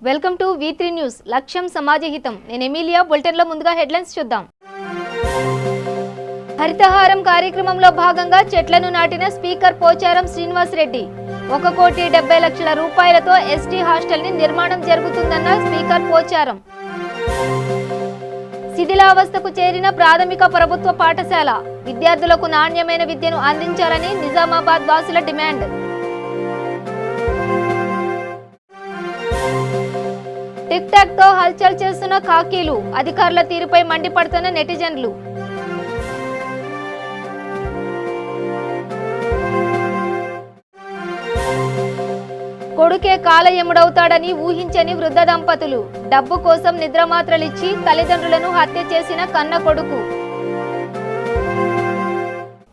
Welcome to V3 news. లక్ష్యం సమాజహితం. నేను Emilia. బులెటిన్లో ముందుగా హెడ్లైన్స్ చూద్దాం. హరితహారం కార్యక్రమంలో భాగంగా చెట్లను నాటిన స్పీకర్ పోచారం శ్రీనివాస్ రెడ్డి. 1,70,00,000 రూపాయలతో ఎస్టీ హాస్టల్ ని నిర్మాణం జరుగుతుందన్న స్పీకర్ పోచారం. శిథిలావస్థకు చేరిన ప్రాథమిక ప్రభుత్వ పాఠశాల. విద్యార్థులకు నాణ్యమైన విద్యను అందించాలని నిజామాబాద్ వాసుల డిమాండ్. టిక్ టాక్ తో హల్చల్ చేస్తున్న ఖాకీలు. అధికారుల తీరుపై మండిపడుతున్న నెటిజన్లు. కొడుకే కాలయముడవుతాడని ఊహించని వృద్ధ దంపతులు. డబ్బు కోసం నిద్రమాత్రలిచ్చి తల్లిదండ్రులను హత్య చేసిన కన్న కొడుకు.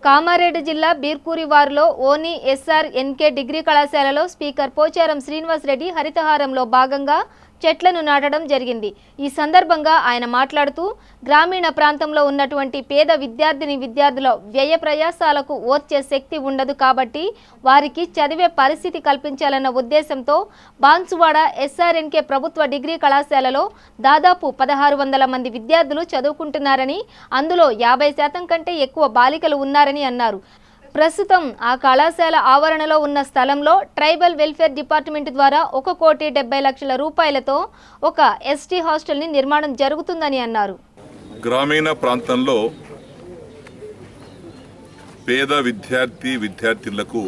కామారెడ్డి జిల్లా బీర్కూరివారిలో ఓని SRNK డిగ్రీ కళాశాలలో స్పీకర్ పోచారం శ్రీనివాస్ రెడ్డి హరితహారంలో భాగంగా చెట్లను నాటడం జరిగింది. ఈ సందర్భంగా ఆయన మాట్లాడుతూ గ్రామీణ ప్రాంతంలో ఉన్నటువంటి పేద విద్యార్థుల వ్యయ ప్రయాసాలకు ఓర్చే శక్తి ఉండదు కాబట్టి వారికి చదివే పరిస్థితి కల్పించాలన్న ఉద్దేశంతో బాన్సువాడ SRNK ప్రభుత్వ డిగ్రీ కళాశాలలో దాదాపు 1,600 మంది విద్యార్థులు చదువుకుంటున్నారని, అందులో 50% కంటే ఎక్కువ బాలికలు ఉన్నారని అన్నారు. ప్రస్తుతం ఆ కళాశాల ఆవరణలో ఉన్న స్థలంలో ట్రైబల్ వెల్ఫేర్ డిపార్ట్మెంట్ ద్వారా 1,70,00,000 రూపాయలతో ఒక ఎస్టీ హాస్టల్ ని నిర్మాణం జరుగుతుందని అన్నారు. గ్రామీణ ప్రాంతంలో పేద విద్యార్థులకు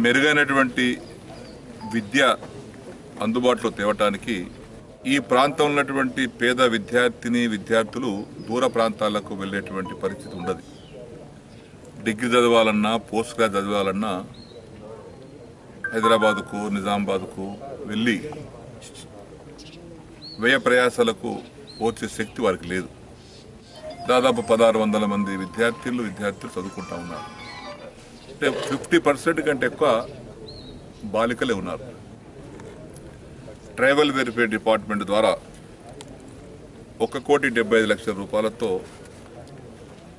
మెరుగైనటువంటి విద్య అందుబాటులో తేవటానికి ఈ ప్రాంతంలో ఉన్నటువంటి పేద విద్యార్థులు దూర ప్రాంతాలకు వెళ్ళేటువంటి పరిస్థితి ఉండదు. డిగ్రీ చదవాలన్నా, పోస్ట్ గ్రాడ్ చదవాలన్నా హైదరాబాదుకు, నిజామాబాద్కు వెళ్ళి వ్యయ ప్రయాసాలకు వచ్చే శక్తి వారికి లేదు. దాదాపు 1,600 మంది విద్యార్థులు చదువుకుంటూ ఉన్నారు. అంటే 50% కంటే ఎక్కువ బాలికలే ఉన్నారు. ట్రైబల్ వెల్ఫేర్ డిపార్ట్మెంట్ ద్వారా 1,75,00,000 రూపాయలతో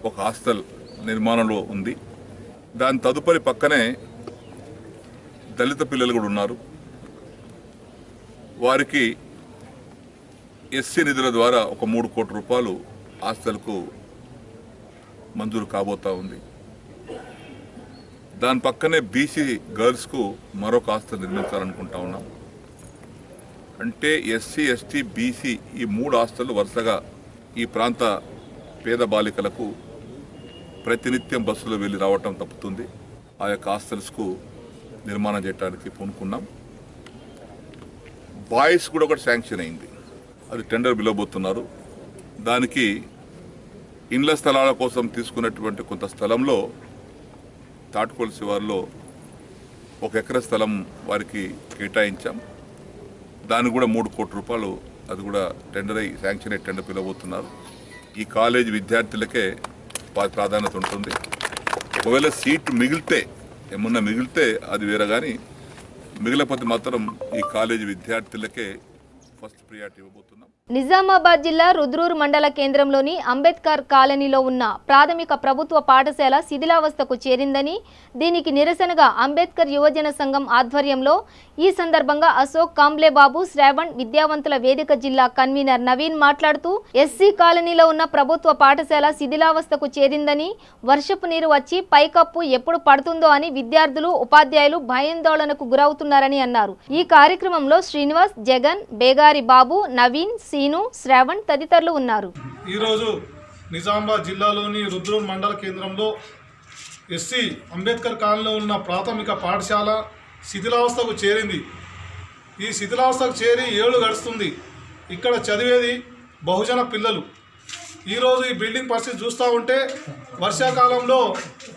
ఒక హాస్టల్ నిర్మాణంలో ఉంది. దాని తదుపరి పక్కనే దళిత పిల్లలు కూడా ఉన్నారు. వారికి ఎస్సీ నిధుల ద్వారా ఒక 3 కోట్ల రూపాయలు హాస్టల్కు మంజూరు కాబోతా ఉంది. దాని పక్కనే బీసీ గర్ల్స్కు మరొక హాస్టల్ నిర్మించాలనుకుంటా ఉన్నాం. అంటే ఎస్సీ, ఎస్టీ, బీసీ ఈ 3 హాస్టళ్లు వరుసగా ఈ ప్రాంత పేద బాలికలకు ప్రతినిత్యం బస్సులో వెళ్ళి రావటం తప్పుతుంది. ఆ యొక్క హాస్టల్స్కు నిర్మాణం చేయడానికి పూనుకున్నాం. బాయ్స్ కూడా ఒకటి శాంక్షన్ అయింది. అది టెండర్ పిలవబోతున్నారు. దానికి ఇండ్ల స్థలాల కోసం తీసుకున్నటువంటి కొంత స్థలంలో తాటుకోలు శివారులో 1 ఎకరా స్థలం వారికి కేటాయించాం. దానికి కూడా 3 కోట్ల రూపాయలు అది కూడా టెండర్ అయ్యి శాంక్షన్ అయ్యి టెండర్ పిలవబోతున్నారు. ఈ కాలేజీ విద్యార్థులకే ప్రాధాన్యత ఉంటుంది. ఒకవేళ సీట్ ఏమన్నా మిగిలితే అది వేరే, కానీ మిగిలిపోతే మాత్రం ఈ కాలేజీ విద్యార్థులకే ఫస్ట్ ప్రియారిటీ ఇవ్వబోతున్నాం. నిజామాబాద్ జిల్లా రుద్రూరు మండల కేంద్రంలోని అంబేద్కర్ కాలనీలో ఉన్న ప్రాథమిక ప్రభుత్వ పాఠశాల శిథిలావస్థకు చేరిందని, దీనికి నిరసనగా అంబేద్కర్ యువజన సంఘం ఆధ్వర్యంలో ఈ సందర్భంగా అశోక్ కాంబ్లేబాబు, శ్రావణ్ విద్యావంతుల వేదిక జిల్లా కన్వీనర్ నవీన్ మాట్లాడుతూ ఎస్సీ కాలనీలో ఉన్న ప్రభుత్వ పాఠశాల శిథిలావస్థకు చేరిందని, వర్షపు నీరు వచ్చి పైకప్పు ఎప్పుడు పడుతుందో అని విద్యార్థులు, ఉపాధ్యాయులు భయాందోళనకు గురవుతున్నారని అన్నారు. ఈ కార్యక్రమంలో శ్రీనివాస్, జగన్, బేగారి బాబు, నవీన్, సీను, శ్రావణ్ తదితరులు ఉన్నారు. ఈరోజు నిజామాబాద్ జిల్లాలోని రుద్రూర్ మండల కేంద్రంలో ఎస్సీ అంబేద్కర్ కాలనీలో ఉన్న ప్రాథమిక పాఠశాల శిథిలావస్థకు చేరింది. ఈ శిథిలావస్థకు చేరి 7 గడుస్తుంది. ఇక్కడ చదివేది బహుజన పిల్లలు. ఈరోజు ఈ బిల్డింగ్ పరిస్థితి చూస్తూ ఉంటే వర్షాకాలంలో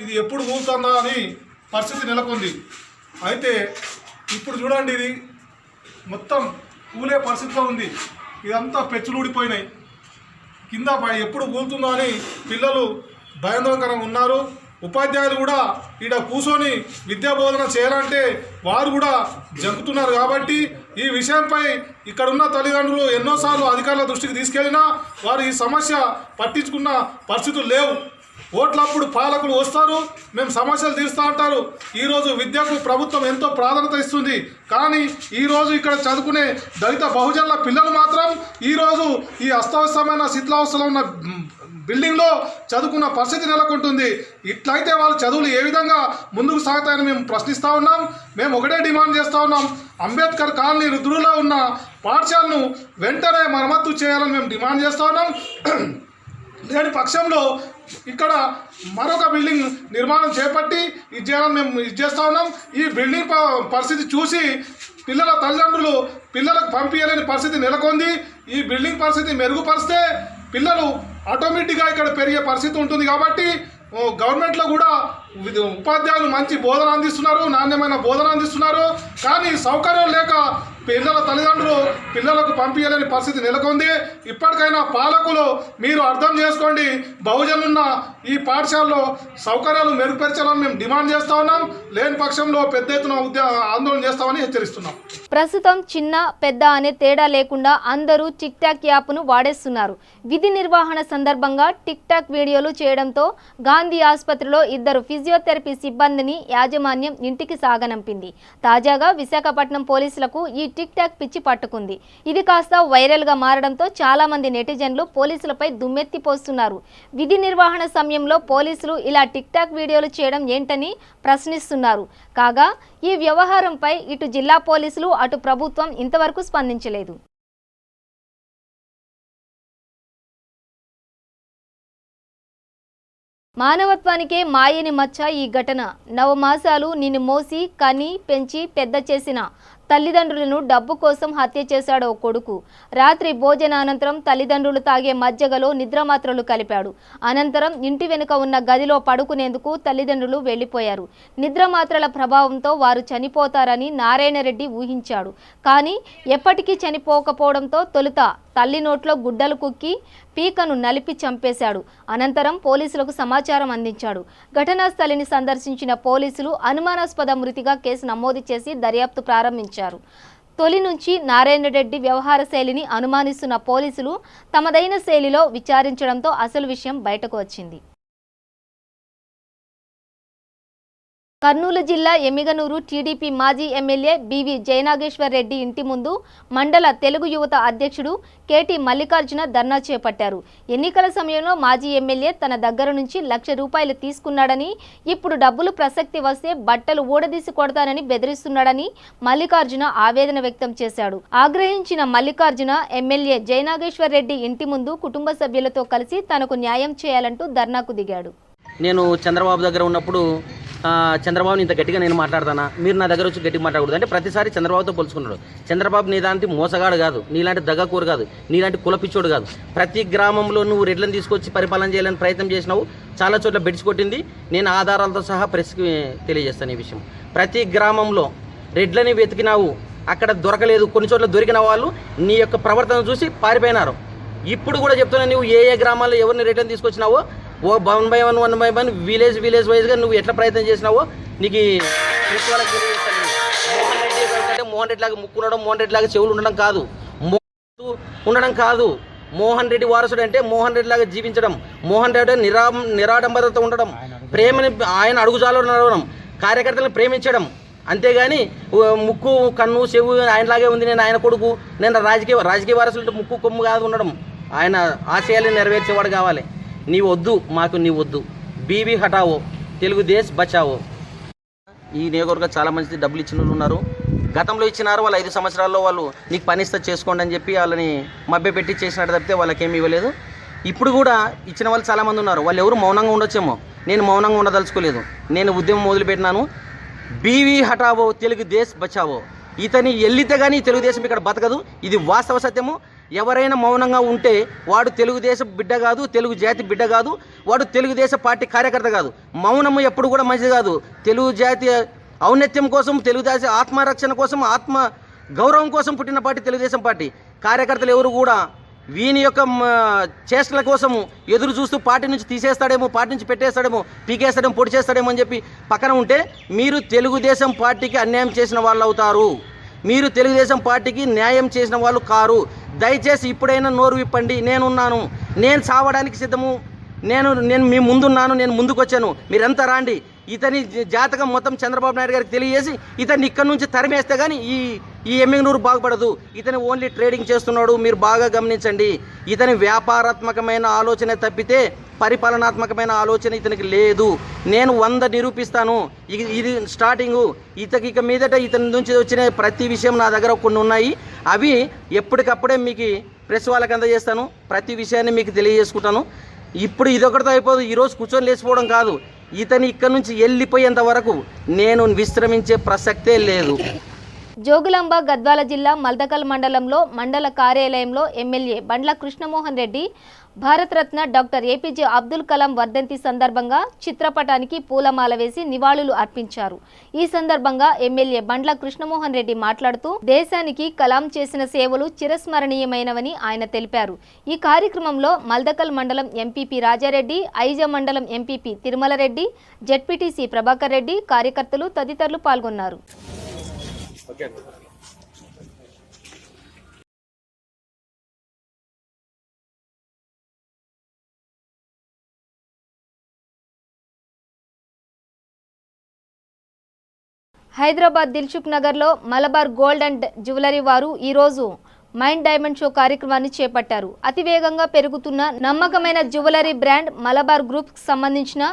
ఇది ఎప్పుడు కూలుతుందా అని పరిస్థితి నెలకొంది. అయితే ఇప్పుడు చూడండి, ఇది మొత్తం కూలే పరిస్థితిలో ఉంది. ఇదంతా పెచ్చులు ఊడిపోయినాయి. కింద ఎప్పుడు కూలుతుందో అని పిల్లలు భయాందోళనకరంగా ఉన్నారు. ఉపాధ్యాయులు కూడా ఇక్కడ కూర్చొని విద్యా బోధన చేయాలంటే వారు కూడా జంకుతున్నారు. కాబట్టి ఈ విషయంపై ఇక్కడ ఉన్న తల్లిదండ్రులు ఎన్నోసార్లు అధికారుల దృష్టికి తీసుకెళ్లినా వారు ఈ సమస్య పట్టించుకున్న పరిస్థితులు లేవు. ఓట్లప్పుడు పాలకులు వస్తారు, మేము సమస్యలు తీరుస్తూ అంటారు. ఈరోజు విద్యకు ప్రభుత్వం ఎంతో ప్రాధాన్యత ఇస్తుంది. కానీ ఈరోజు ఇక్కడ చదువుకునే దళిత బహుజనుల పిల్లలు మాత్రం ఈరోజు ఈ అస్తవ్యస్తమైన శిథిలావస్థలో ఉన్న బిల్డింగ్లో చదువుకున్న పరిస్థితి నెలకొంటుంది. ఇట్లయితే వాళ్ళు చదువులు ఏ విధంగా ముందుకు సాగుతాయని మేము ప్రశ్నిస్తూ ఉన్నాం. మేము ఒకటే డిమాండ్ చేస్తూ ఉన్నాం, అంబేద్కర్ కాలనీ రుద్రులో ఉన్న పాఠశాలను వెంటనే మరమ్మతు చేయాలని మేము డిమాండ్ చేస్తూ ఉన్నాం. లేని పక్షంలో ఇక్కడ మరొక బిల్డింగ్ నిర్మాణం చేపట్టి ఇది చేయాలని మేము చేస్తూ ఉన్నాం. ఈ బిల్డింగ్ పరిస్థితి చూసి పిల్లల తల్లిదండ్రులు పిల్లలకు పంపించలేని పరిస్థితి నెలకొంది. ఈ బిల్డింగ్ పరిస్థితి మెరుగుపరిస్తే పిల్లలు ఆటోమేటిక్గా ఇక్కడ పెరిగే పరిస్థితి ఉంటుంది. కాబట్టి గవర్నమెంట్లో కూడా ఉపాధ్యాయులు మంచి బోధన అందిస్తున్నారు, నాణ్యమైన బోధన అందిస్తున్నారు. కానీ సౌకర్యం లేక పిల్లల తల్లిదండ్రులు పిల్లలకు పంపించలేని పరిస్థితి నెలకొంది. ఇప్పటికైనా పాలకులు మీరు అర్థం చేసుకోండి, బహుజనులున్న ఈ పాఠశాలలో సౌకర్యాలు మెరుగుపరచాలని మేము డిమాండ్ చేస్తూ ఉన్నాం. లేని పక్షంలో పెద్ద ఎత్తున ఆందోళన చేస్తామని హెచ్చరిస్తున్నాం. ప్రస్తుతం చిన్న పెద్ద అనే తేడా లేకుండా అందరూ టిక్ టాక్ యాప్ను వాడేస్తున్నారు. విధి నిర్వహణ సందర్భంగా టిక్ టాక్ వీడియోలు చేయడంతో గాంధీ ఆసుపత్రిలో 2 ఫిజియోథెరపీ సిబ్బందిని యాజమాన్యం ఇంటికి సాగనంపింది. తాజాగా విశాఖపట్నం పోలీసులకు ఈ టిక్ టాక్ పిచ్చి పట్టుకుంది. ఇది కాస్త వైరల్గా మారడంతో చాలా మంది నెటిజన్లు పోలీసులపై దుమ్మెత్తిపోస్తున్నారు. విధి నిర్వహణ సమయంలో పోలీసులు ఇలా టిక్ టాక్ వీడియోలు చేయడం ఏంటని ప్రశ్నిస్తున్నారు. కాగా ఈ వ్యవహారంపై ఇటు జిల్లా పోలీసులు అటు ప్రభుత్వం ఇంతవరకు స్పందించలేదు. మానవత్వానికే మాయని మచ్చ ఈ ఘటన. నవమాసాలు నిన్ను మోసి కని పెంచి పెద్ద చేసిన తల్లిదండ్రులను డబ్బు కోసం హత్య చేశాడు ఓ కొడుకు. రాత్రి భోజనానంతరం తల్లిదండ్రులు తాగే మజ్జగలో నిద్రమాత్రలు కలిపాడు. అనంతరం ఇంటి వెనుక ఉన్న గదిలో పడుకునేందుకు తల్లిదండ్రులు వెళ్లిపోయారు. నిద్రమాత్రల ప్రభావంతో వారు చనిపోతారని నారాయణరెడ్డి ఊహించాడు. కానీ ఎప్పటికీ చనిపోకపోవడంతో తొలుత తల్లి నోట్లో గుడ్డలు కుక్కి పీకను నలిపి చంపేశాడు. అనంతరం పోలీసులకు సమాచారం అందించాడు. ఘటనా స్థలిని సందర్శించిన పోలీసులు అనుమానాస్పద మృతిగా కేసు నమోదు చేసి దర్యాప్తు ప్రారంభించారు. తొలి నుంచి నారాయణరెడ్డి వ్యవహార శైలిని అనుమానిస్తున్న పోలీసులు తమదైన శైలిలో విచారించడంతో అసలు విషయం బయటకు వచ్చింది. కర్నూలు జిల్లా ఎమ్మిగనూరు టీడీపీ మాజీ ఎమ్మెల్యే బివి జయనాగేశ్వర్ రెడ్డి ఇంటి ముందు మండల తెలుగు యువత అధ్యక్షుడు కేటీ మల్లికార్జున ధర్నా చేపట్టారు. ఎన్నికల సమయంలో మాజీ ఎమ్మెల్యే తన దగ్గర నుంచి ₹1,00,000 తీసుకున్నాడని, ఇప్పుడు డబ్బులు ప్రసక్తి వస్తే బట్టలు ఊడదీసి కొడతానని బెదిరిస్తున్నాడని మల్లికార్జున ఆవేదన వ్యక్తం చేశాడు. ఆగ్రహించిన మల్లికార్జున ఎమ్మెల్యే జయనాగేశ్వర్ రెడ్డి ఇంటి ముందు కుటుంబ సభ్యులతో కలిసి తనకు న్యాయం చేయాలంటూ ధర్నాకు దిగాడు. నేను చంద్రబాబు దగ్గర ఉన్నప్పుడు చంద్రబాబుని ఇంత గట్టిగా నేను మాట్లాడతానా, మీరు నా దగ్గర వచ్చి గట్టిగా మాట్లాడకూడదు అంటే ప్రతిసారి చంద్రబాబుతో పోల్చుకున్నాడు. చంద్రబాబు నీలాంటి మోసగాడు కాదు, నీలాంటి దగ్గకూరు కాదు, నీలాంటి కులపిచ్చోడు కాదు. ప్రతి గ్రామంలో నువ్వు రెడ్లను తీసుకొచ్చి పరిపాలన చేయాలని ప్రయత్నం చేసినావు. చాలా చోట్ల బెడిచికొట్టింది. నేను ఆధారాలతో సహా ప్రెస్కి తెలియజేస్తాను ఈ విషయం. ప్రతి గ్రామంలో రెడ్లని వెతికినావు, అక్కడ దొరకలేదు. కొన్ని చోట్ల దొరికిన వాళ్ళు నీ యొక్క ప్రవర్తన చూసి పారిపోయినారు. ఇప్పుడు కూడా చెప్తున్నా, నువ్వు ఏ గ్రామాల్లో ఎవరిని రిటర్న్ తీసుకొచ్చినావో వన్ బై వన్ విలేజ్ వైజ్గా నువ్వు ఎట్లా ప్రయత్నం చేసినావో నీకు మోహన్ రెడ్డి లాగా ముక్కు ఉండడం, మోహన్ రెడ్డి లాగా చెవులు ఉండడం కాదు. మోహన్ రెడ్డి వారసుడు అంటే మోహన్ రెడ్డి లాగా జీవించడం, మోహన్ రెడ్డి నిరాడంబరత ఉండడం, ప్రేమని ఆయన అడుగుజాలో నడవడం, కార్యకర్తలను ప్రేమించడం. అంతేగాని ముక్కు కన్ను చెవు ఆయనలాగే ఉంది, నేను ఆయన కొడుకు, నేను రాజకీయ వారసులు అంటే ముక్కు కొమ్ము కాదు ఉండడం. ఆయన ఆశయాలను నెరవేర్చేవాడు కావాలి. నీవు వద్దు, మాకు నీవు వద్దు. బీబీ హటావో, తెలుగుదేశ్ బచావో. ఈ నియోజకవర్గం చాలా మంది డబ్బులు ఇచ్చిన వాళ్ళు ఉన్నారు. గతంలో ఇచ్చినారు, వాళ్ళు 5 సంవత్సరాల్లో వాళ్ళు నీకు పనిస్తే చేసుకోండి అని చెప్పి వాళ్ళని మభ్యపెట్టి చేసినట్టు తప్పితే వాళ్ళకేమీ ఇవ్వలేదు. ఇప్పుడు కూడా ఇచ్చిన వాళ్ళు చాలామంది ఉన్నారు. వాళ్ళు ఎవరు మౌనంగా ఉండొచ్చేమో, నేను మౌనంగా ఉండదలుచుకోలేదు. నేను ఉద్యమం మొదలుపెట్టినాను. బీవీ హటావో, తెలుగుదేశ్ బచావో. ఇతని ఎల్లితే కానీ తెలుగుదేశం ఇక్కడ బతకదు. ఇది వాస్తవ సత్యము. ఎవరైనా మౌనంగా ఉంటే వాడు తెలుగుదేశం బిడ్డ కాదు, తెలుగు జాతి బిడ్డ కాదు, వాడు తెలుగుదేశం పార్టీ కార్యకర్త కాదు. మౌనము ఎప్పుడు కూడా మంచిది కాదు. తెలుగు జాతి ఔన్నత్యం కోసం, తెలుగుదేశం ఆత్మరక్షణ కోసం, ఆత్మ గౌరవం కోసం పుట్టిన పార్టీ తెలుగుదేశం పార్టీ. కార్యకర్తలు ఎవరు కూడా వీని యొక్క చేష్టల కోసము ఎదురు చూస్తూ పార్టీ నుంచి తీసేస్తాడేమో, పార్టీ నుంచి పెట్టేస్తాడేమో, పీకేస్తాడేమో, పొడి చేస్తాడేమో అని చెప్పి పక్కన ఉంటే మీరు తెలుగుదేశం పార్టీకి అన్యాయం చేసిన వాళ్ళు అవుతారు. మీరు తెలుగుదేశం పార్టీకి న్యాయం చేసిన వాళ్ళు కారు. దయచేసి ఇప్పుడైనా నోరు విప్పండి. నేనున్నాను, నేను చావడానికి సిద్ధము, నేను మీ ముందున్నాను, నేను ముందుకు వచ్చాను, మీరంతా రాండి. ఇతని జాతకం మొత్తం చంద్రబాబు నాయుడు గారికి తెలియజేసి ఇతన్ని ఇక్కడ నుంచి తరిమేస్తే కానీ ఈ ఎమ్మిగనూరు బాగుపడదు. ఇతని ఓన్లీ ట్రేడింగ్ చేస్తున్నాడు, మీరు బాగా గమనించండి. ఇతని వ్యాపారాత్మకమైన ఆలోచన తప్పితే పరిపాలనాత్మకమైన ఆలోచన ఇతనికి లేదు. నేను 100 నిరూపిస్తాను. ఇది స్టార్టింగు. ఇక మీదట ఇతని నుంచి వచ్చిన ప్రతి విషయం నా దగ్గర కొన్ని ఉన్నాయి. అవి ఎప్పటికప్పుడే మీకు ప్రెస్ వాళ్ళకి అందజేస్తాను. ప్రతి విషయాన్ని మీకు తెలియజేసుకుంటాను. ఇప్పుడు ఇదొకటితో అయిపోదు. ఈరోజు కూర్చొని లేచిపోవడం కాదు. ఇతని ఇక్కడ నుంచి వెళ్ళిపోయేంత వరకు నేను విశ్రమించే ప్రసక్తే లేదు. జోగులాంబ గద్వాల జిల్లా మల్దకల్ మండలంలో మండల కార్యాలయంలో ఎమ్మెల్యే బండ్ల కృష్ణమోహన్ రెడ్డి భారతరత్న డాక్టర్ ఏపీజే అబ్దుల్ కలాం వర్ధంతి సందర్భంగా చిత్రపటానికి పూలమాల వేసి నివాళులు అర్పించారు. ఈ సందర్భంగా ఎమ్మెల్యే బండ్ల కృష్ణమోహన్ రెడ్డి మాట్లాడుతూ దేశానికి కలాం చేసిన సేవలు చిరస్మరణీయమైనవని ఆయన తెలిపారు. ఈ కార్యక్రమంలో మల్దకల్ మండలం ఎంపీపీ రాజారెడ్డి, ఐజ మండలం ఎంపీపీ తిరుమలరెడ్డి, జెడ్పీటీసీ ప్రభాకర్ రెడ్డి, కార్యకర్తలు తదితరులు పాల్గొన్నారు. హైదరాబాద్ దిల్సుఖ్ నగర్లో మలబార్ గోల్డ్ అండ్ జ్యువెలరీ వారు ఈరోజు మైండ్ డైమండ్ షో కార్యక్రమాన్ని చేపట్టారు. అతివేగంగా పెరుగుతున్న నమ్మకమైన జ్యువెలరీ బ్రాండ్ మలబార్ గ్రూప్కి సంబంధించిన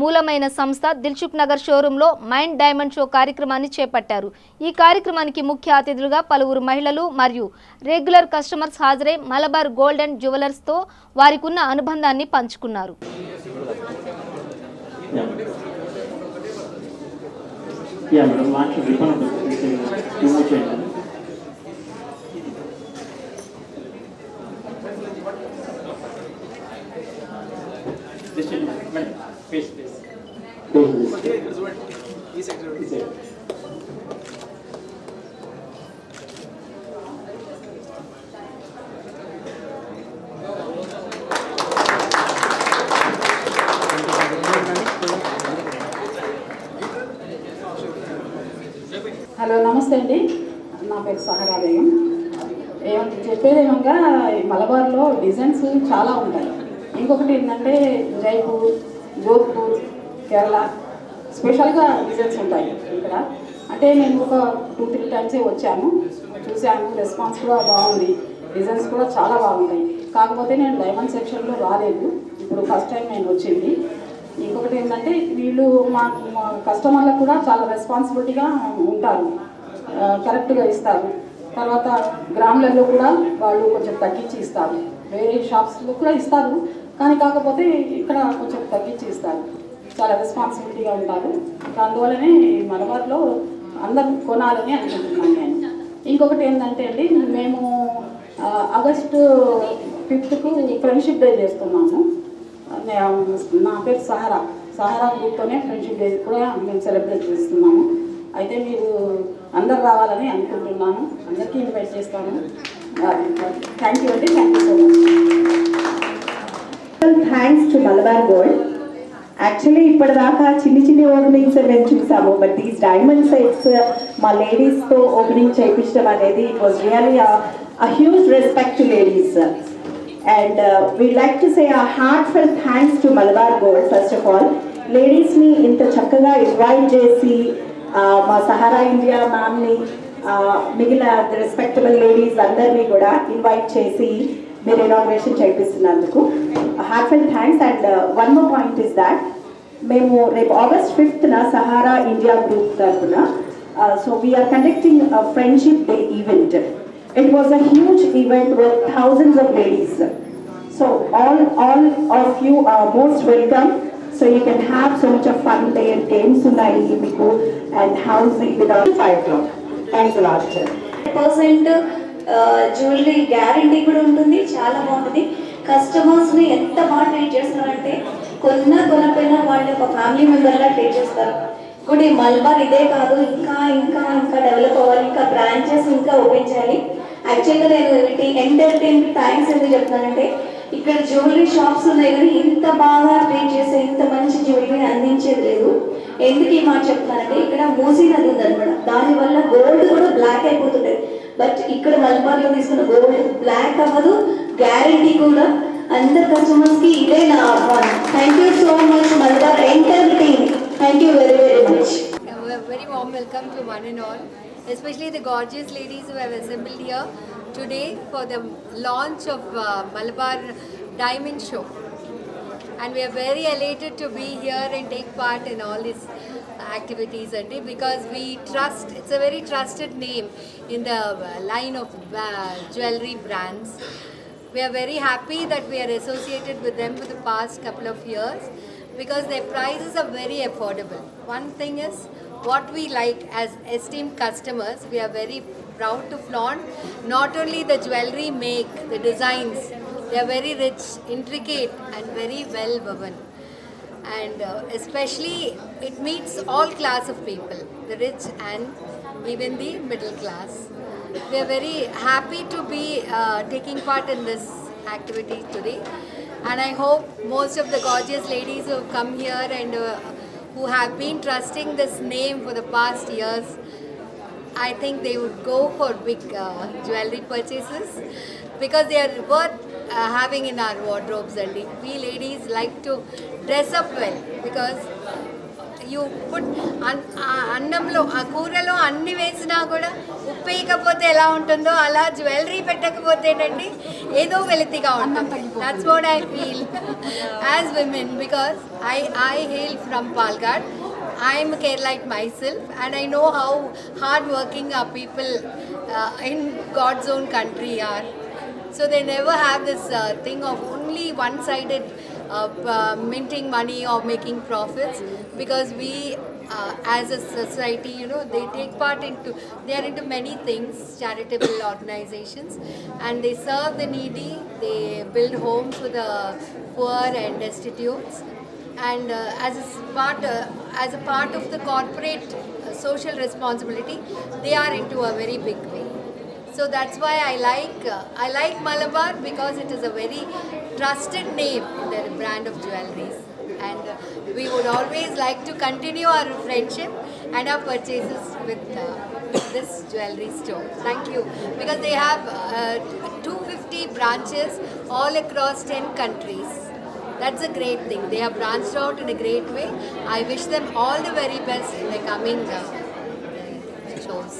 మూలమైన సంస్థ దిల్సుఖ్ నగర్ షోరూంలో మైండ్ డైమండ్ షో కార్యక్రమాన్ని చేపట్టారు. ఈ కార్యక్రమానికి ముఖ్య అతిథులుగా పలువురు మహిళలు మరియు రెగ్యులర్ కస్టమర్స్ హాజరై మలబార్ గోల్డ్ అండ్ జ్యువెలర్స్తో వారికున్న అనుబంధాన్ని పంచుకున్నారు. Yeah, madam, launch of ribbon this is madam, face this. Hello, నమస్తే అండి. నా పేరు సహరా బేగం. చెప్పేదేమనగా మలబార్లో డిజైన్స్ చాలా ఉంటాయి. ఇంకొకటి ఏంటంటే జైపూర్, జోధ్పూర్, కేరళ స్పెషల్గా డిజైన్స్ ఉంటాయి ఇక్కడ. అంటే నేను ఒక 2-3 టైమ్సే వచ్చాను, చూశాను. రెస్పాన్స్ కూడా బాగుంది, డిజైన్స్ కూడా చాలా బాగుంటాయి. కాకపోతే నేను డైమండ్ సెక్షన్లో రాలేదు, ఇప్పుడు ఫస్ట్ టైం నేను వచ్చింది. ఇంకొకటి ఏంటంటే వీళ్ళు మా కస్టమర్లకు కూడా చాలా రెస్పాన్సిబిలిటీగా ఉంటారు, కరెక్ట్గా ఇస్తారు. తర్వాత గ్రాములలో కూడా వాళ్ళు కొంచెం తగ్గించి ఇస్తారు. వేరే షాప్స్లో కూడా ఇస్తారు, కానీ కాకపోతే ఇక్కడ కొంచెం తగ్గించి ఇస్తారు. చాలా రెస్పాన్సిబిలిటీగా ఉంటారు. అందువల్లనే మలబార్లో అందరూ కొనాలని అనుకుంటున్నాను నేను. ఇంకొకటి ఏంటంటే అండి, మేము ఆగస్టు 5th ఫ్రెండ్షిప్ డే చేస్తున్నాము. నా పేరు సహారా గ్రూప్తోనే ఫ్రెండ్షిప్ డే కూడా మేము సెలబ్రేట్ చేస్తున్నాము. అయితే మీరు అందరు రావాలని అనుకుంటున్నాను, అందరికీ ఇన్వైట్ చేస్తాను. థ్యాంక్ యూ అండి, thank you so much. Thanks to Malabar gold. Actually ఇప్పటిదాకా చిన్ని ఓపెనింగ్స్ మేము చూసాము, బట్ దీస్ డైమండ్ సెట్స్ మా లేడీస్తో ఓపెనింగ్ చేయించడం అనేది it was really a huge respect to ladies. And we'd like to say a heartfelt thanks to Malabar Gold, first of all. Ladies ni inta chakkaga invite chesi ma Sahara India ma'am ni migila the respectable ladies andarni kuda invite chesi meer inauguration cheyistunnanduku heartfelt thanks. And one more point is that memu repu August 5th na Sahara India group tarafuna so we are conducting a friendship day event. It was a huge event with thousands of ladies. So all of you are most welcome. So you can have so much of fun there, games unayi meeku and housing without 5 o'clock. Thanks a lot. 100% jewellery guarantee కూడా ఉంటుంది. చాలా బాగుంటుంది. కస్టమర్స్ని ఎంత బాగా treat చేస్తారంటే కొనకపోయినా వాళ్ళని ఒక family మెంబర్లా treat చేస్తారు. ఇప్పుడు ఈ మల్బార్ ఇదే కాదు, ఇంకా ఇంకా ఇంకా డెవలప్ అవ్వాలి, ఇంకా బ్రాంచెస్ ఇంకా ఓపెన్ చేయాలి. యాక్చువల్గా నేను ఎంటైర్ టీమ్కి థ్యాంక్స్ ఎందుకు చెప్తున్నానంటే ఇక్కడ జ్యువెలరీ షాప్స్ ఉన్నాయి కానీ ఇంత బాగా ట్రీట్ చేసే ఇంత మంచి జ్యువెలరీని అందించేది లేదు. ఎందుకు ఈ మాట చెప్తున్నానంటే ఇక్కడ మూసీ నది ఉందన్నమాట, దానివల్ల గోల్డ్ కూడా బ్లాక్ అయిపోతుంటుంది. బట్ ఇక్కడ మల్బార్లో తీసుకున్న గోల్డ్ బ్లాక్ అవ్వదు, గ్యారంటీ కూడా. అందరు కస్టమర్స్కి ఇదే నా ఆహ్వానం. Thank you so much Malabar entire team. Thank you very very much. A very warm welcome to one and all, especially the gorgeous ladies who have assembled here today for the launch of Malabar Diamond Show. And we are very elated to be here and take part in all these activities, because we trust, it's a very trusted name in the line of jewelry brands. We are very happy that we are associated with them for the past couple of years, because their prices are very affordable. One thing is, what we like as esteemed customers, we are very proud to flaunt not only the jewelry make, the designs, they are very rich, intricate and very well woven. And especially it meets all class of people, the rich and even the middle class. We are very happy to be taking part in this activity today, and I hope most of the gorgeous ladies who have come here and who have been trusting this name for the past years, I think they would go for big jewelry purchases, because they are worth having in our wardrobes. And we ladies like to dress up well, because you put అన్నంలో ఆ కూరలో అన్ని వేసినా కూడా ఉప్పు వేయకపోతే ఎలా ఉంటుందో అలా జ్యువెలరీ పెట్టకపోతేనండి ఏదో వెలితిగా ఉంటుంది. That's what I feel as women, because I hail from Palghat. I am a Keralite myself, and I know how hard working our people in God's own country are. So they never have this thing of only one-sided minting money or making profits, because we as a society, they take part into, they are into many things, charitable organizations, and they serve the needy, they build homes for the poor and destitutes, and as a part of the corporate social responsibility, they are into a very big way. So that's why I like Malabar, because it is a very trusted name in the brand of jewelries, and we would always like to continue our friendship and our purchases with this jewelry store. Thank you, because they have 250 branches all across 10 countries. That's a great thing. They have branched out in a great way. I wish them all the very best in the coming shows.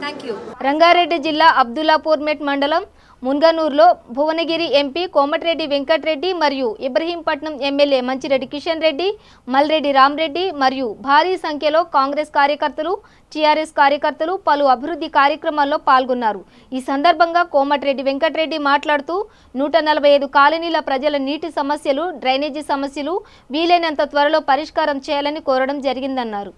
Thank you. Rangareddy జిల్లా అబ్దుల్లాపూర్ మెట్ మండలం మున్గనూరులో Bhuvanagiri MP Komatireddy Venkatareddy మరియు Ibrahimpatnam MLA Manchireddy Kishan Reddy, Malreddy Ram Reddy మరియు భారీ సంఖ్యలో కాంగ్రెస్ కార్యకర్తలు, TRS కార్యకర్తలు పలు అభివృద్ధి కార్యక్రమాల్లో పాల్గొన్నారు. ఈ సందర్భంగా కోమటిరెడ్డి వెంకటరెడ్డి మాట్లాడుతూ 145 కాలనీల ప్రజల నీటి సమస్యలు, డ్రైనేజీ సమస్యలు వీలైనంత త్వరలో పరిష్కారం చేయాలని కోరడం జరిగిందన్నారు.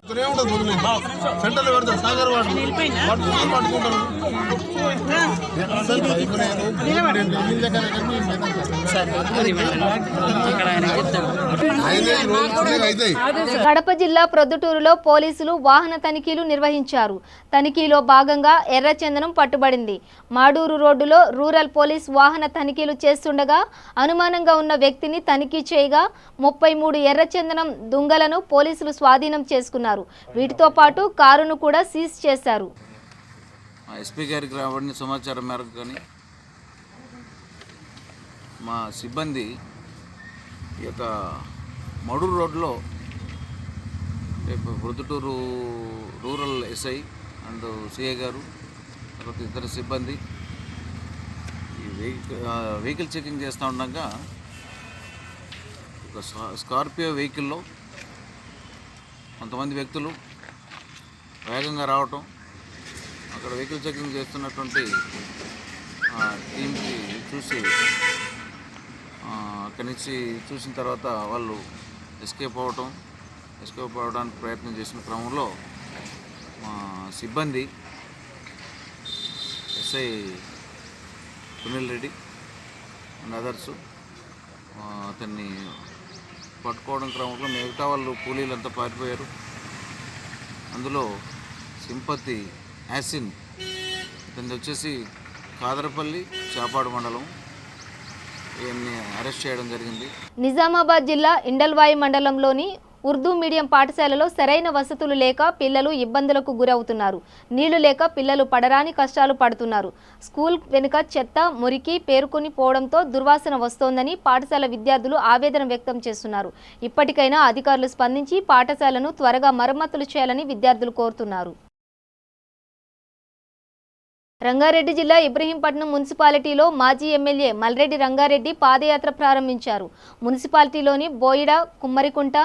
కడప జిల్లా ప్రొద్దుటూరులో పోలీసులు వాహన తనిఖీలు నిర్వహించారు. తనిఖీలో భాగంగా ఎర్రచందనం పట్టుబడింది. మాడూరు రోడ్డులో రూరల్ పోలీస్ వాహన తనిఖీలు చేస్తుండగా అనుమానంగా ఉన్న వ్యక్తిని తనిఖీ చేయగా 33 ఎర్రచందనం దుంగలను పోలీసులు స్వాధీనం చేసుకున్నారు. వీటితో పాటు కారును కూడా సీజ్ చేశారు. ఎస్పీ గారికి రాబడిన సమాచారం మేరకు కానీ మా సిబ్బంది ఈ యొక్క మడూరు రోడ్లో Proddatur rural SI and CI గారు, తర్వాత ఇతర సిబ్బంది ఈ వెహికల్ చెకింగ్ చేస్తూ ఉండగా ఒక స్కార్పియో వెహికల్లో కొంతమంది వ్యక్తులు వేగంగా రావటం, అక్కడ వెహికల్ చెకింగ్ చేస్తున్నటువంటి టీంకి చూసి అక్కడి నుంచి చూసిన తర్వాత వాళ్ళు ఎస్కేప్ అవ్వడానికి ప్రయత్నం చేసిన క్రమంలో మా సిబ్బంది SI Sunil Reddy and others అతన్ని పట్టుకోవడం క్రమంలో మిగతా వాళ్ళు కూలీలంతా పారిపోయారు. అందులో సింపతి యాసిన్ ఇతను వచ్చేసి కాదరపల్లి చాపాడు మండలం, ఈయన్ని అరెస్ట్ చేయడం జరిగింది. నిజామాబాద్ జిల్లా ఇండల్వాయి మండలంలోని ఉర్దూ మీడియం పాఠశాలలో సరైన వసతులు లేక పిల్లలు ఇబ్బందులకు గురవుతున్నారు. నీళ్లు లేక పిల్లలు పడరాని కష్టాలు పడుతున్నారు. స్కూల్ వెనుక చెత్త, మురికి పేరుకొని పోవడంతో దుర్వాసన వస్తోందని పాఠశాల విద్యార్థులు ఆవేదన వ్యక్తం చేస్తున్నారు. ఇప్పటికైనా అధికారులు స్పందించి పాఠశాలను త్వరగా మరమ్మతులు చేయాలని విద్యార్థులు కోరుతున్నారు. రంగారెడ్డి జిల్లా ఇబ్రహీంపట్నం మున్సిపాలిటీలో మాజీ ఎమ్మెల్యే మల్రెడ్డి రంగారెడ్డి పాదయాత్ర ప్రారంభించారు. మున్సిపాలిటీలోని బోయిడ, కుమ్మరికుంట,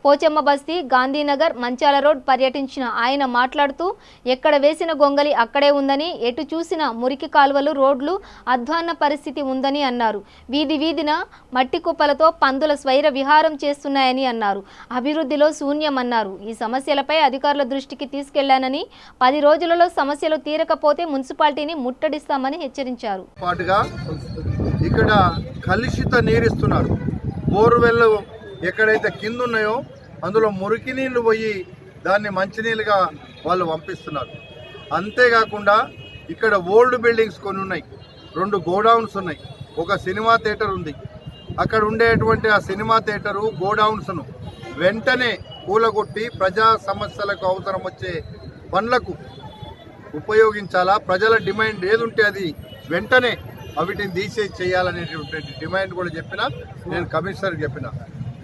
పోచమ్మ బస్తీ, గాంధీనగర్, మంచాల రోడ్ పర్యటించిన ఆయన మాట్లాడుతూ ఎక్కడ వేసిన గొంగలి అక్కడే ఉందని, ఎటు చూసిన మురికి కాలువలు, రోడ్లు అధ్వాన్న పరిస్థితి ఉందని అన్నారు. వీధి వీధిన మట్టి కుప్పలతో పందుల స్వైర విహారం చేస్తున్నాయని అన్నారు. అభివృద్ధిలో శూన్యమన్నారు. ఈ సమస్యలపై అధికారుల దృష్టికి తీసుకెళ్లానని, 10 రోజులలో సమస్యలు తీరకపోతే మున్సిపాలిటీని ముట్టడిస్తామని హెచ్చరించారు. ఇక్కడ కలుషిత నీరిస్తున్నారు. బోర్వెల్ ఎక్కడైతే కింద ఉన్నాయో అందులో మురికి నీళ్లు పోయి దాన్ని మంచినీళ్ళుగా వాళ్ళు పంపిస్తున్నారు. అంతేకాకుండా ఇక్కడ ఓల్డ్ బిల్డింగ్స్ కొన్ని ఉన్నాయి, 2 గోడౌన్స్ ఉన్నాయి, ఒక సినిమా థియేటర్ ఉంది. అక్కడ ఉండేటువంటి ఆ సినిమా థియేటరు, గోడౌన్స్ను వెంటనే కూలగొట్టి ప్రజా సమస్యలకు అవసరం వచ్చే పనులకు ఉపయోగించాలా. ప్రజల డిమాండ్ ఏది ఉంటే అది వెంటనే వీటిని తీసేసి చేయాలనేటువంటి డిమాండ్ కూడా చెప్పిన నేను కమిషనర్కి చెప్పిన.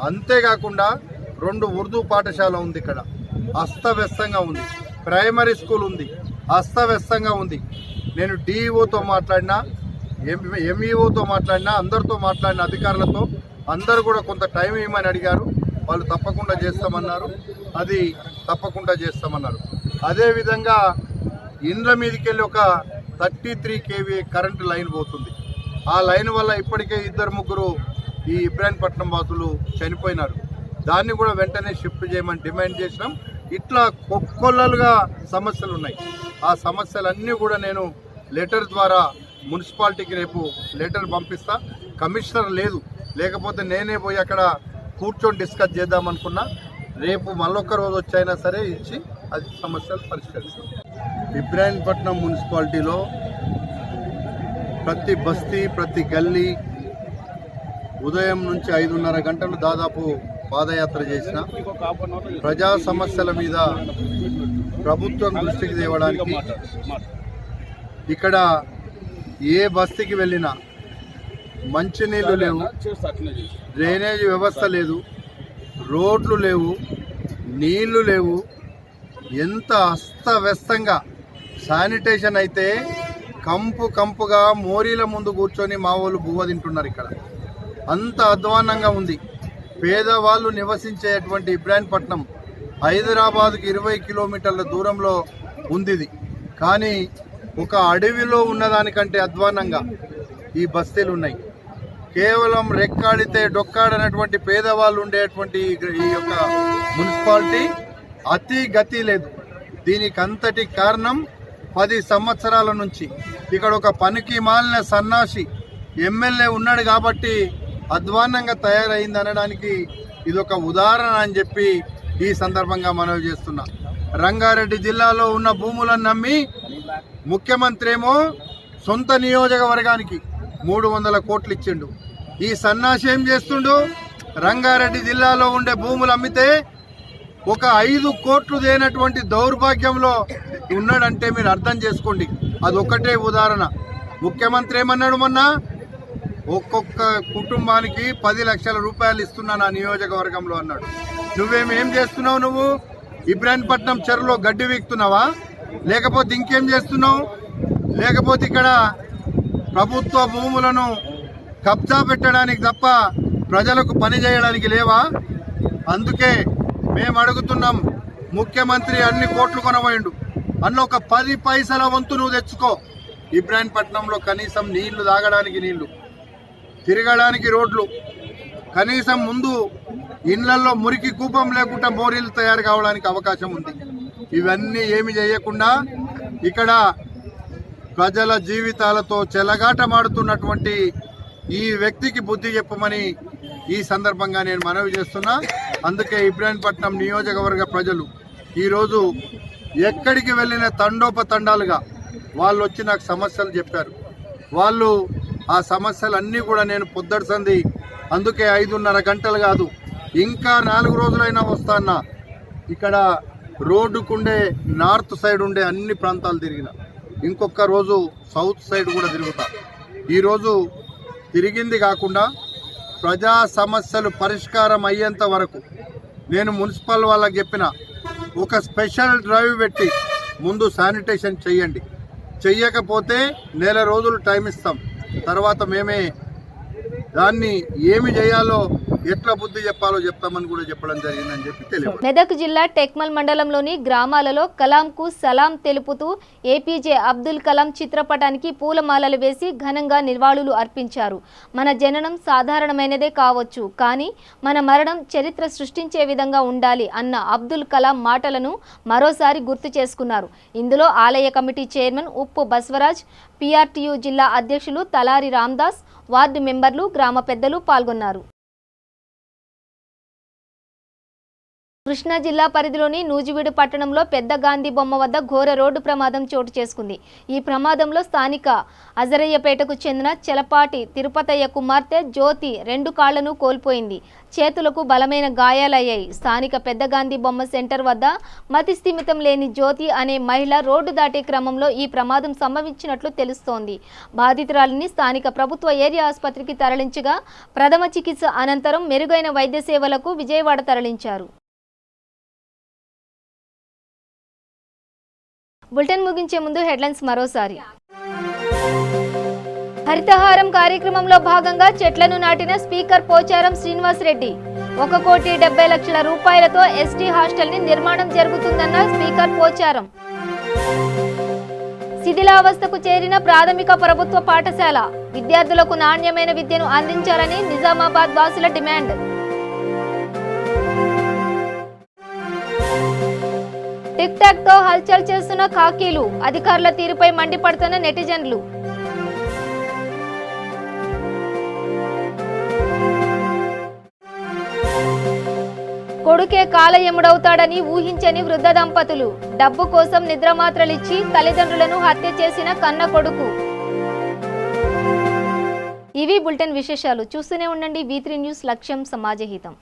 అంతేకాకుండా 2 ఉర్దూ పాఠశాల ఉంది, ఇక్కడ అస్తవ్యస్తంగా ఉంది. ప్రైమరీ స్కూల్ ఉంది, అస్తవ్యస్తంగా ఉంది. నేను డిఈఓతో మాట్లాడినా, ఎంఈఓతో మాట్లాడినా, అందరితో మాట్లాడిన అధికారులతో అందరూ కూడా కొంత టైం ఇవ్వమని అడిగారు. వాళ్ళు తప్పకుండా చేస్తామన్నారు, అది తప్పకుండా చేస్తామన్నారు. అదేవిధంగా ఇండ్ల మీదకి వెళ్ళి ఒక 33 kV కరెంటు లైన్ పోతుంది. ఆ లైన్ వల్ల ఇప్పటికే 2-3 ఈ ఇబ్రాహీంపట్నం వాసులు చనిపోయినారు. దాన్ని కూడా వెంటనే షిఫ్ట్ చేయమని డిమాండ్ చేసినాం. ఇట్లా కొల్లలుగా సమస్యలు ఉన్నాయి. ఆ సమస్యలన్నీ కూడా నేను లెటర్ ద్వారా మున్సిపాలిటీకి రేపు లెటర్ పంపిస్తా. కమిషనర్ లేదు, లేకపోతే నేనే పోయి అక్కడ కూర్చొని డిస్కస్ చేద్దామనుకున్నా. రేపు మళ్ళొక్క రోజు వచ్చైనా సరే ఇచ్చి అది సమస్యలు పరిష్కరిస్తాం. ఇబ్రాహీంపట్నం మున్సిపాలిటీలో ప్రతి బస్తీ, ప్రతి గల్లీ ఉదయం నుంచి 5:30 గంటలు దాదాపు పాదయాత్ర చేసిన ప్రజా సమస్యల మీద ప్రభుత్వం దృష్టికి తేవడానికి ఇక్కడ ఏ బస్తీకి వెళ్ళినా మంచినీళ్ళు లేవు, డ్రైనేజ్ వ్యవస్థ లేదు, రోడ్లు లేవు, నీళ్లు లేవు. ఎంత అస్తవ్యస్తంగా శానిటేషన్ అయితే కంపుగా మోరీల ముందు కూర్చొని మా వాళ్ళు బువ్వ తింటున్నారు. ఇక్కడ అంత అధ్వాన్నంగా ఉంది. పేదవాళ్ళు నివసించేటువంటి ఇబ్రాహీంపట్నం హైదరాబాద్కి 20 కిలోమీటర్ల దూరంలో ఉంది. కానీ ఒక అడవిలో ఉన్నదానికంటే అధ్వాన్నంగా ఈ బస్తీలు ఉన్నాయి. కేవలం రెక్కాడితే డొక్కాడనటువంటి పేదవాళ్ళు ఉండేటువంటి ఈ యొక్క మున్సిపాలిటీ అతి గతి లేదు. దీనికి అంతటి కారణం 10 సంవత్సరాల నుంచి ఇక్కడ ఒక పనికి మాలిన సన్నాసి ఎమ్మెల్యే ఉన్నాడు కాబట్టి అధ్వాన్నంగా తయారైంది అనడానికి ఇదొక ఉదాహరణ అని చెప్పి ఈ సందర్భంగా మనవి చేస్తున్నా. రంగారెడ్డి జిల్లాలో ఉన్న భూములను నమ్మి ముఖ్యమంత్రి ఏమో సొంత నియోజకవర్గానికి 300 కోట్లు ఇచ్చిండు. ఈ సన్నాసి ఏం చేస్తుండు? రంగారెడ్డి జిల్లాలో ఉండే భూములు అమ్మితే ఒక 5 కోట్లు దేనటువంటి దౌర్భాగ్యంలో ఉన్నాడంటే మీరు అర్థం చేసుకోండి. అదొక్కటే ఉదాహరణ. ముఖ్యమంత్రి ఏమన్నాడు మొన్న? ఒక్కొక్క కుటుంబానికి 10 లక్షల రూపాయలు ఇస్తున్నా నా నియోజకవర్గంలో అన్నాడు. నువ్వేం చేస్తున్నావు? నువ్వు ఇబ్రాహీంపట్నం చెరువులో గడ్డి వీక్తున్నావా? లేకపోతే ఇంకేం చేస్తున్నావు? లేకపోతే ఇక్కడ ప్రభుత్వ భూములను కబ్జా పెట్టడానికి తప్ప ప్రజలకు పని చేయడానికి లేవా? అందుకే మేము అడుగుతున్నాం, ముఖ్యమంత్రి అన్ని కోట్లు కొనబోయిండు, అందులో ఒక 10 పైసల వంతు నువ్వు తెచ్చుకో. ఇబ్రాహీంపట్నంలో కనీసం నీళ్లు తాగడానికి నీళ్లు, తిరగడానికి రోడ్లు, కనీసం ముందు ఇళ్లలో మురికి కూపం లేకుండా మోరీలు తయారు కావడానికి అవకాశం ఉంది. ఇవన్నీ ఏమి చేయకుండా ఇక్కడ ప్రజల జీవితాలతో చెలగాటమాడుతున్నటువంటి ఈ వ్యక్తికి బుద్ధి చెప్పమని ఈ సందర్భంగా నేను మనవి చేస్తున్నా. అందుకే ఇబ్రాహీంపట్నం నియోజకవర్గ ప్రజలు ఈరోజు ఎక్కడికి వెళ్ళిన తండోపతండాలుగా వాళ్ళు వచ్చి నాకు సమస్యలు చెప్పారు. వాళ్ళు ఆ సమస్యలన్నీ కూడా నేను పొద్దటి సంది, అందుకే 5:30 గంటలు కాదు ఇంకా 4 రోజులైనా వస్తానా. ఇక్కడ రోడ్డుకుండే నార్త్ సైడ్ ఉండే అన్ని ప్రాంతాలు తిరిగిన, ఇంకొక రోజు సౌత్ సైడ్ కూడా తిరుగుతా. ఈరోజు తిరిగింది కాకుండా ప్రజా సమస్యలు పరిష్కారం అయ్యేంత వరకు నేను మున్సిపల్ వాళ్ళకి చెప్పిన, ఒక స్పెషల్ డ్రైవ్ పెట్టి ముందు శానిటేషన్ చెయ్యండి, చెయ్యకపోతే 1 రోజులు టైం ఇస్తాం, తర్వాత మేమే దాన్ని ఏమి చేయాలో ఎట్లా బుద్ధి చెప్పాలో చెప్తామని కూడా చెప్పడం జరిగిందని చెప్పి తెలియదు. మెదక్ జిల్లా టెక్మల్ మండలంలోని గ్రామాలలో కలాంకు సలాం తెలుపుతూ ఏపీజే అబ్దుల్ కలాం చిత్రపటానికి పూలమాలలు వేసి ఘనంగా నివాళులు అర్పించారు. మన జననం సాధారణమైనదే కావచ్చు, కానీ మన మరణం చరిత్ర సృష్టించే విధంగా ఉండాలి అన్న అబ్దుల్ కలాం మాటలను మరోసారి గుర్తు చేసుకున్నారు. ఇందులో ఆలయ కమిటీ చైర్మన్ ఉప్పు బస్వరాజ్, పీఆర్టీయూ జిల్లా అధ్యక్షులు తలారి రామ్దాస్, వార్డు మెంబర్లు, గ్రామ పెద్దలు పాల్గొన్నారు. కృష్ణా జిల్లా పరిధిలోని నూజివీడు పట్టణంలో పెద్ద గాంధీ బొమ్మ వద్ద ఘోర రోడ్డు ప్రమాదం చోటు చేసుకుంది. ఈ ప్రమాదంలో స్థానిక అజరయ్యపేటకు చెందిన చెలపాటి తిరుపతయ్య కుమార్తె జ్యోతి 2 కాళ్లను కోల్పోయింది. చేతులకు బలమైన గాయాలయ్యాయి. స్థానిక పెద్ద గాంధీ బొమ్మ సెంటర్ వద్ద మతిస్థిమితం లేని జ్యోతి అనే మహిళ రోడ్డు దాటే క్రమంలో ఈ ప్రమాదం సంభవించినట్లు తెలుస్తోంది. బాధితురాలిని స్థానిక ప్రభుత్వ ఏరియా ఆసుపత్రికి తరలించగా ప్రథమ చికిత్స అనంతరం మెరుగైన వైద్య సేవలకు విజయవాడ తరలించారు. బులెటిన్ ముగించే ముందు హెడ్లైన్స్ మరోసారి. హరితహారం కార్యక్రమంలో భాగంగా చెట్లను నాటిన స్పీకర్ పోచారం శ్రీనివాస్ రెడ్డి. 1,70,00,000 రూపాయలతో ఎస్టీ హాస్టల్ ని నిర్మాణం జరుగుతుందన్న స్పీకర్ పోచారం. శిథిలావస్థకు చేరిన ప్రాథమిక ప్రభుత్వ పాఠశాల, విద్యార్థులకు నాణ్యమైన విద్యను అందించాలని నిజామాబాద్ వాసుల డిమాండ్. టిక్ టాక్ తో హల్చల్ చేస్తున్న ఖాకీలు, అధికారుల తీరుపై మండిపడుతున్న నెటిజన్లు. కొడుకే కాలయముడవుతాడని ఊహించని వృద్ధ దంపతులు, డబ్బు కోసం నిద్రమాత్రలిచ్చి తల్లిదండ్రులను హత్య చేసిన కన్న కొడుకు. ఇవి బులెటిన్ విశేషాలు. చూస్తూనే ఉండండి V3 న్యూస్, లక్ష్యం సమాజహితం.